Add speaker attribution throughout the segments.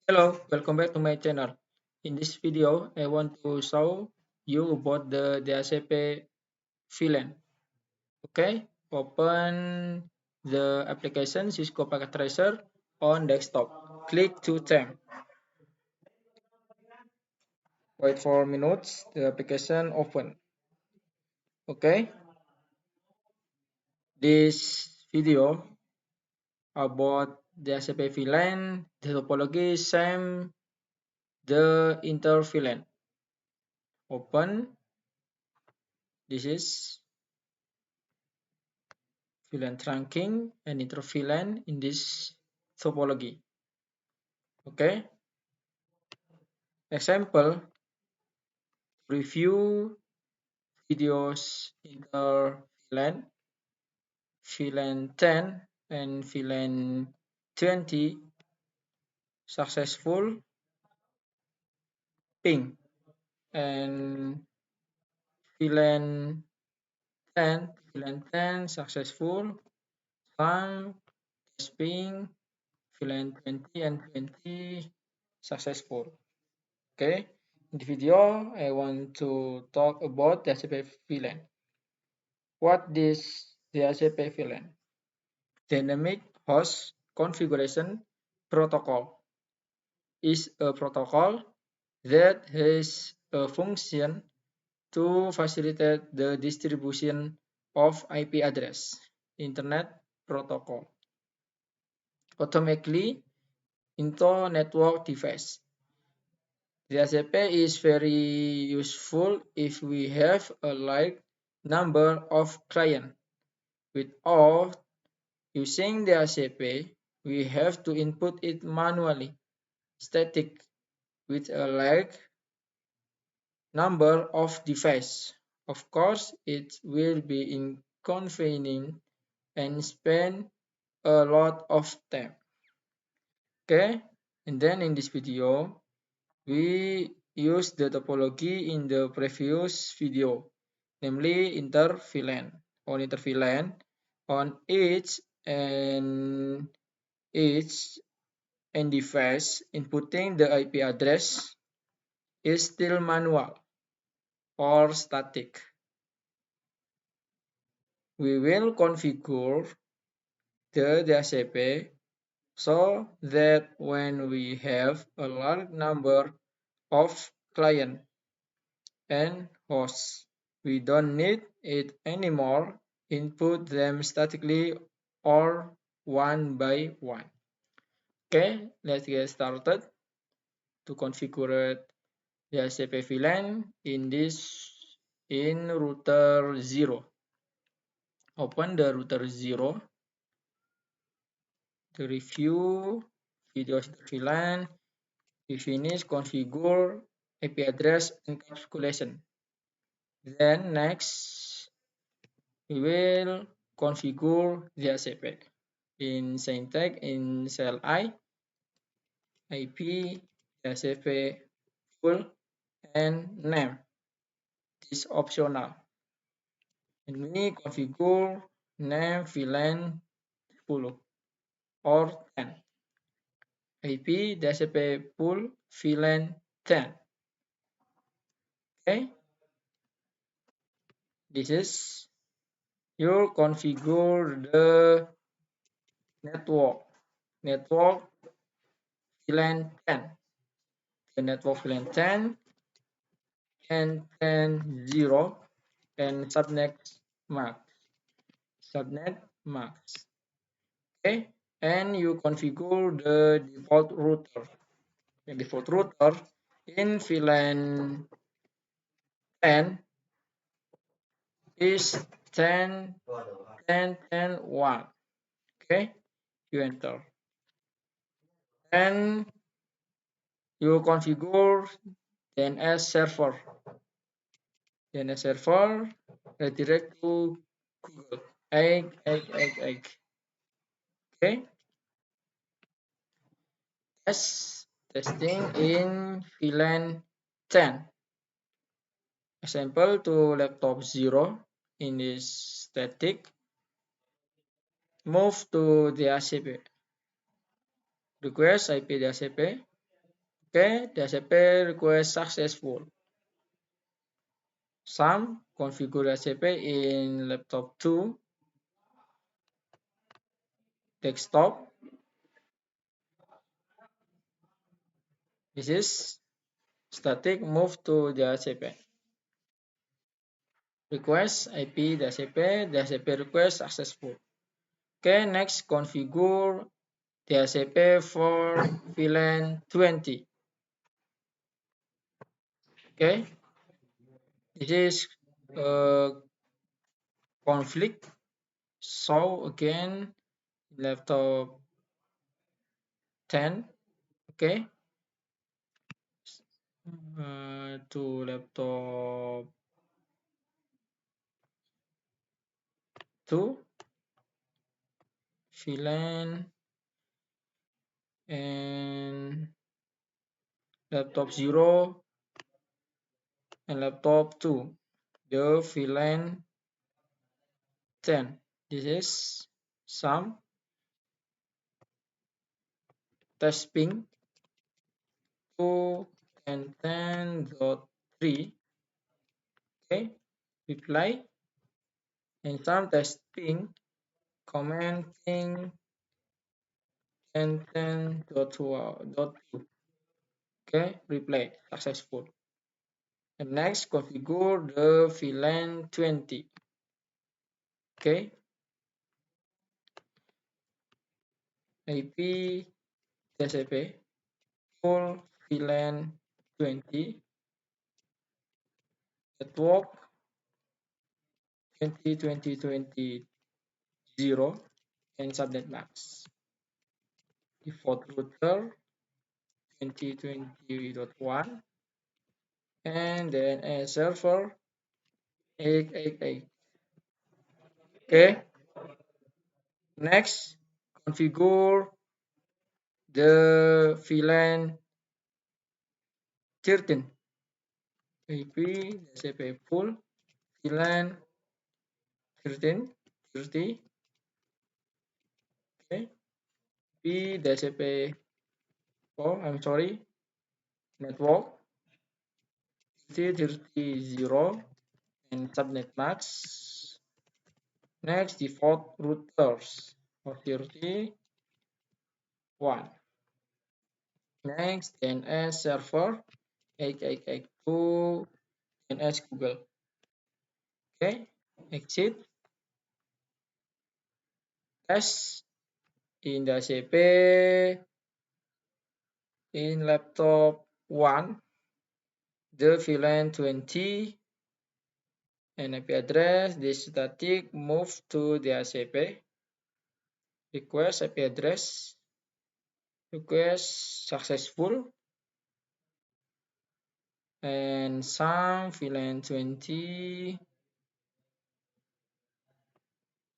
Speaker 1: Hello, welcome back to my channel. In this video, I want to show you about the DHCP VLAN. Okay, open the application Cisco Packet Tracer on desktop. Click to time. Wait for minutes. The application open. Okay, this video about DHCP VLAN, the topology, same the inter VLAN. Open. This is VLAN trunking and interVLAN in this topology. Okay, example, review videos interVLAN, VLAN 10 and VLAN 20 successful ping, and VLAN 10 successful some ping, VLAN 20 and 20 successful. Okay, in the video, I want to talk about DHCP VLAN. What is DHCP VLAN? Dynamic Host Configuration Protocol is a protocol that has a function to facilitate the distribution of IP address, Internet Protocol, automatically into network device. DHCP is very useful if we have a large number of clients. Without using DHCP, we have to input it manually, static, with a large number of devices. Of course, it will be inconvenient and spend a lot of time. Okay, and then in this video, we use the topology in the previous video, namely interVLAN. On interVLAN, on each device, inputting the IP address is still manual or static. We will configure the DHCP so that when we have a large number of clients and hosts, we don't need it anymore. Input them statically or one by one. Okay, let's get started to configure DHCP VLAN in router 0. Open the router 0 to review videos VLAN. We finish configure IP address encapsulation. Then next, we will configure DHCP in syntax in CLI, IP, DHCP full, and name. This is optional. Ini configure name VLAN 10 or 10. IP DHCP full VLAN 10. Okay, this is you configure the network VLAN 10. The network VLAN 10 and 10.0 and subnet max. Okay, and you configure the default router. The default router in VLAN 10 is 10.10.1. Okay, you enter. And you configure DNS server. DNS server redirect to Google. Egg. Okay. Testing in VLAN 10. Example to laptop 0 in this static. Move to DHCP. Request IP DHCP. Okay, DHCP request successful. Some configure DHCP in laptop 2, desktop. This is static move to DHCP. Request IP DHCP request successful. Okay, next configure DHCP for VLAN 20. Okay, this is conflict. So again, laptop 10. Okay, to laptop 2, VLAN, and laptop 0 and laptop 2. The VLAN 10. This is some test ping 2 and 10.3. Okay, reply and some test ping commenting and 10.2. Okay, reply successful. And next configure the VLAN 20. Okay, IP TCP full VLAN 20 network 20 0 and subnet mask. Default router 2020.1 and then a server 888. Okay, next configure the VLAN 13 IP TCP full VLAN 13 30. Okay, P DHCP. Oh, I'm sorry. Network 0 and subnet mask. Next, default routers for 31. Next, DNS server 8882 DNS Google. Okay, exit. Test in the CP in laptop 1, the VLAN 20 and IP address, this static move to the ACP, request IP address, request successful, and some VLAN 20,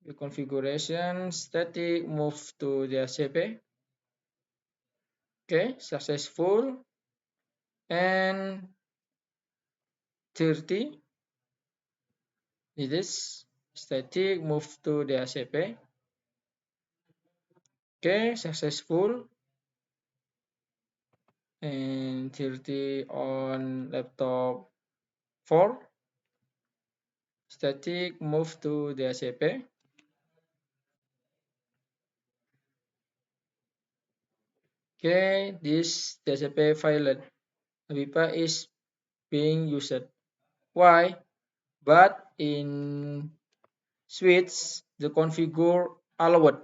Speaker 1: the configuration static move to the ACP, okay, successful, and 30, it is static move to the ACP, okay, successful, and 30 on laptop 4, static move to the ACP. Okay, this DHCP file Avipa is being used. Why? But in switch the configure allowed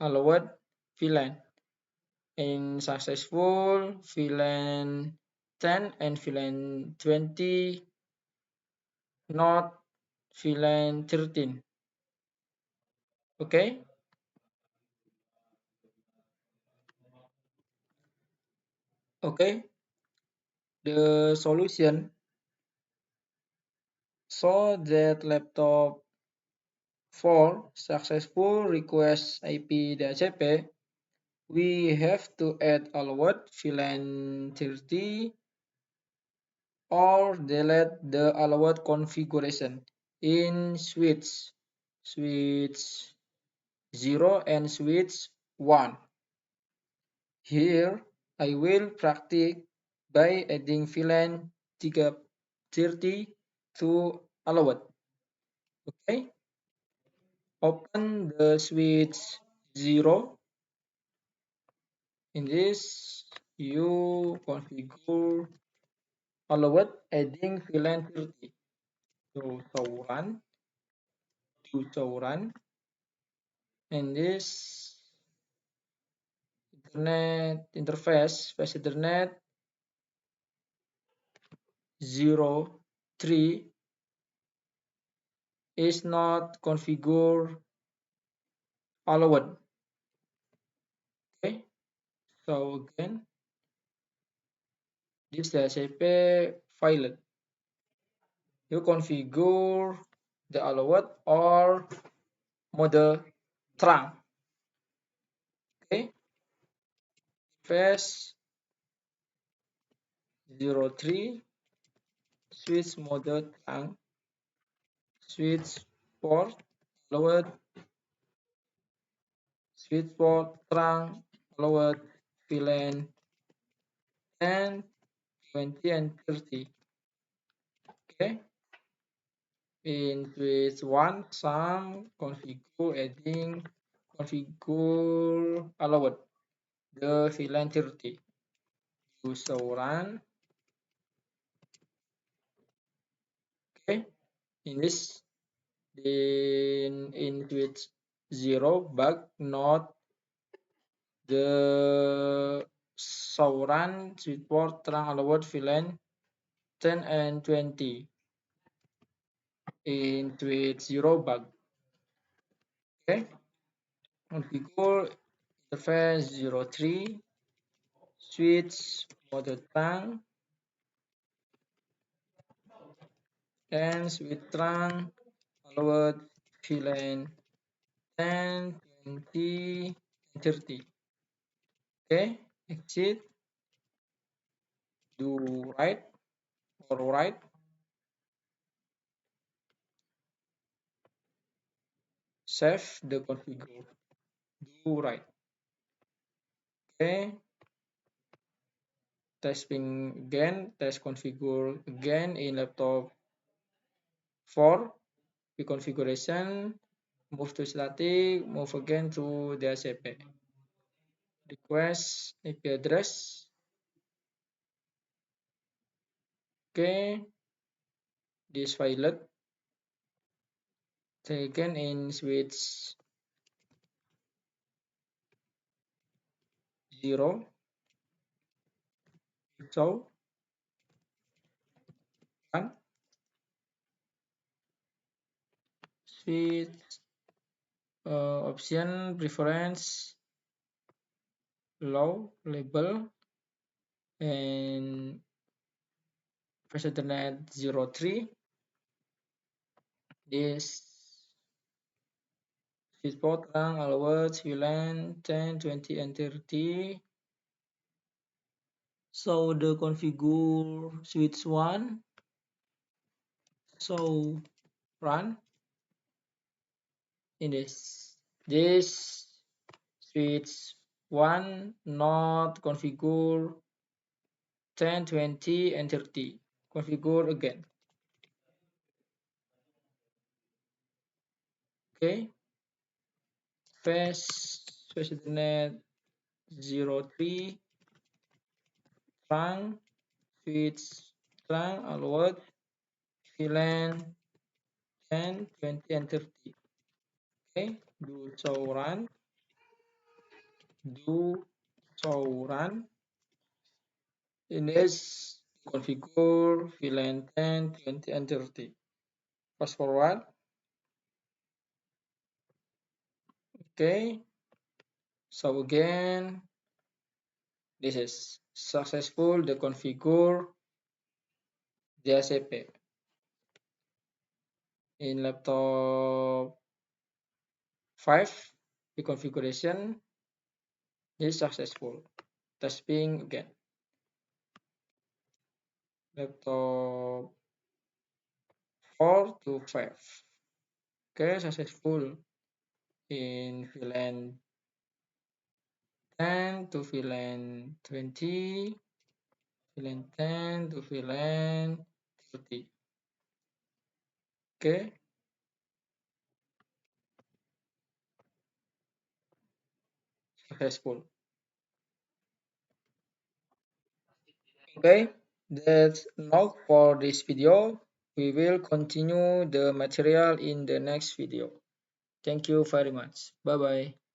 Speaker 1: VLAN in successful VLAN 10 and VLAN 20, not VLAN 13. Okay, okay, the solution, so that laptop 4 successful request IP DHCP, we have to add allowed VLAN 30 or delete the allowed configuration in switch 0 and switch 1. Here I will practice by adding VLAN 30 to allowed. Okay, open the switch 0. In this, you configure allowed adding VLAN 30 to run run, and this internet interface face internet 03 is not configured allowed. Okay, so again, this DHCP file. You configure the allowed or mode trunk. Okay, face 03 switch mode trunk, switch port allowed, switch port trunk allowed, VLAN 10, 20, and 30. Okay. In switch 1, some configure allowed the VLAN 30. Use run. Okay. In this, in switch 0 bug not the Sauran support terang allowed VLAN 10 and 20 in switch 0 bug. Okay, configure interface 03 switch mode terang and switch terang allowed VLAN 10, 20, and 30. Okay, exit, do right or right, save the configure, do right. Okay, testing again, test configure again in laptop 4, configuration, move to static, move again to DHCP. Request IP address. Okay, this file taken in switch 0. So, run switch option preference low label and press internet 03. This switch port run allowed VLAN 10, 20, and 30. So the configure switch 1. So run in this switch 1 not configure 10, 20, and 30. Configure again. Okay. Face internet 03 trunk switch trunk allowed VLAN 10, 20, and 30. Okay. Do show run. Do show run. In this, configure VLAN 10, 20, and 30. Fast forward. Okay. So again, this is successful. The configure DHCP in laptop 5. The configuration is successful. Testing again. Laptop 4 to 5. Okay, successful in VLAN 10 to VLAN 20, VLAN 10 to VLAN 30. Okay, successful. Okay, that's all for this video. We will continue the material in the next video. Thank you very much. Bye bye.